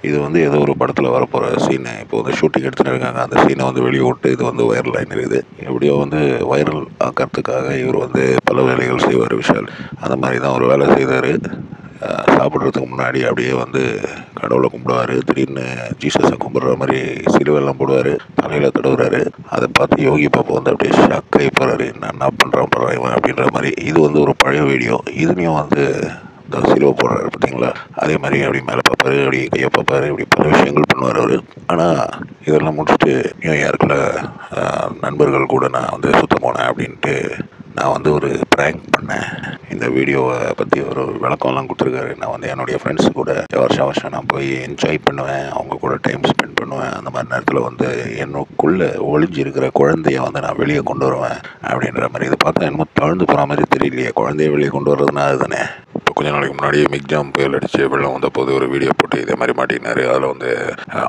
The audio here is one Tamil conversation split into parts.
இது வந்து ஏதோ ஒரு படத்தில் வரப்போகிற சீனு. இப்போ வந்து ஷூட்டிங் எடுத்துகிட்டு இருக்காங்க. அந்த சீனை வந்து வெளியே விட்டு இது வந்து வைரல் ஆகின்னு இருக்குது. எப்படியோ வந்து வைரல் ஆக்கிறதுக்காக இவர் வந்து பல வேலைகள் செய்வார் விஷால். அந்த மாதிரி தான் ஒரு வேலை செய்தார். சாப்பிட்றதுக்கு முன்னாடி அப்படியே வந்து கடவுளை கும்பிடுவார். திடீர்னு ஜீசஸை கும்பிட்ற மாதிரி சிலுவெல்லாம் போடுவார், தலையில் தடவுறாரு. அதை பார்த்து யோகி பாபு வந்து அப்படியே ஷாக் ஆகி போகிறாரு. என்ன பண்ணுறான் இவன் அப்படின்ற மாதிரி. இது வந்து ஒரு பழைய வீடியோ. இதுலேயும் வந்து இந்த சிலுவை போடுறாரு பார்த்தீங்களா, அதே மாதிரி அப்படி மேலே பார்ப்பாரு, அப்படி கையை பார்ப்பாரு, இப்படி பல விஷயங்கள் பண்ணுவார் அவர். ஆனால் இதெல்லாம் முடிச்சுட்டு நியூயார்க்கில் நண்பர்கள் கூட நான் வந்து சுத்த போனேன் அப்படின்ட்டு நான் வந்து ஒரு ப்ராங்க் பண்ணேன். இந்த வீடியோவை பற்றி ஒரு விளக்கம்லாம் கொடுத்துருக்காரு. நான் வந்து என்னுடைய ஃப்ரெண்ட்ஸ் கூட வருஷம் நான் போய் என்ஜாய் பண்ணுவேன், அவங்க கூட டைம் ஸ்பெண்ட் பண்ணுவேன். அந்த மாதிரி நேரத்தில் வந்து எனக்குள்ளே ஒளிஞ்சு இருக்கிற குழந்தைய வந்து நான் வெளியே கொண்டு வருவேன் அப்படின்ற மாதிரி. இதை பார்த்தா என்னமோ தாழ்ந்து போகிற மாதிரி தெரியலையே. குழந்தைய வெளியே கொண்டு வர்றதுனா அதுதானே. இப்போ கொஞ்ச நாளைக்கு முன்னாடி மிக்ஜாம் புயல் அடித்து வெள்ளம் வந்த போது ஒரு வீடியோ போட்டு இதே மாதிரி மாட்டினார். அதில் வந்து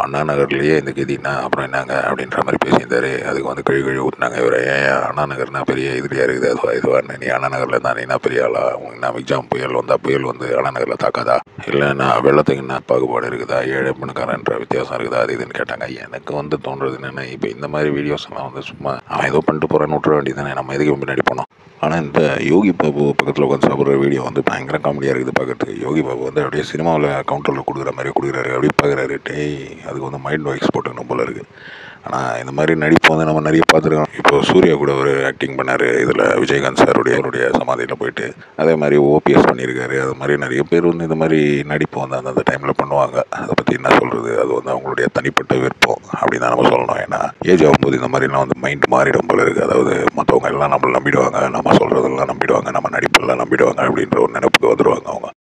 அண்ணா நகர்லேயே இந்த கதினா அப்புறம் என்னங்க அப்படின்ற மாதிரி பேசியிருந்தார். அதுக்கு வந்து கழுவி ஊட்டினாங்க. இவர் ஏன் அண்ணா நகர்னா பெரிய இதுலையா இருக்குது, இதுவாக நீ அண்ணா நகரில் இருந்தா நீ பெரிய ஆளா, உங்களுக்கு மிக்ஜாம் புயல் வந்தால் புயல் வந்து அண்ணா நகரில் தாக்காதா, இல்லை நான் வெள்ளத்துக்கு என்ன பாகுபாடு இருக்குதா, ஏழை பணக்காரன்ற வித்தியாசம் இருக்குதா, அது இதுன்னு கேட்டாங்க. எனக்கு வந்து தோன்றது என்னென்னா, இப்போ இந்த மாதிரி வீடியோஸ் எல்லாம் வந்து சும்மா அவன் ஏதோ பண்ணிட்டு போகிறான்னு விட்டுற வேண்டியதானே, நம்ம எதுக்கு முன்னாடி போனோம். ஆனால் இந்த யோகி பாபு பக்கத்தில் உட்காந்து சாப்பிட்ற வீடியோ வந்து பயங்கர காமெடியாக இருக்குது பார்க்கறதுக்கு. யோகி பாபு வந்து அப்படியே சினிமாவில் கவுண்டரில் கொடுக்குற மாதிரி கொடுக்குறாரு. அப்படி பார்க்குறாரு. அதுக்கு வந்து மைண்ட் வாய்ஸ் போட்டுக்கணும் போல இருக்குது. ஆனால் இந்த மாதிரி நடிப்பு வந்து நம்ம நிறைய பார்த்துருக்கோம். இப்போ சூர்யா கூட ஒரு ஆக்டிங் பண்ணார் இதில், விஜயகாந்த் அவருடைய சமாதியில் போயிட்டு. அதே மாதிரி ஓபிஎஸ் பண்ணியிருக்காரு. அது மாதிரி நிறைய பேர் வந்து இந்த மாதிரி நடிப்பு வந்து அந்தந்த டைமில் பண்ணுவாங்க. அதை பற்றி என்ன சொல்கிறது, அது வந்து அவங்களுடைய தனிப்பட்ட விருப்பம் அப்படின்னு தான் நம்ம சொல்லணும். ஏன்னா ஏஜ் ஆகும்போது இந்த மாதிரிலாம் வந்து மைண்ட் மாறிடும் போல இருக்குது. அதாவது மற்றவங்க எல்லாம் நம்மளை நம்பிடுவாங்க, நம்ம சொல்கிறதெல்லாம் நம்பிடுவாங்க, நம்ம நடிப்பெல்லாம் நம்பிடுவாங்க அப்படின்ற ஒரு நினைப்புக்கு வந்துடுவாங்க அவங்க.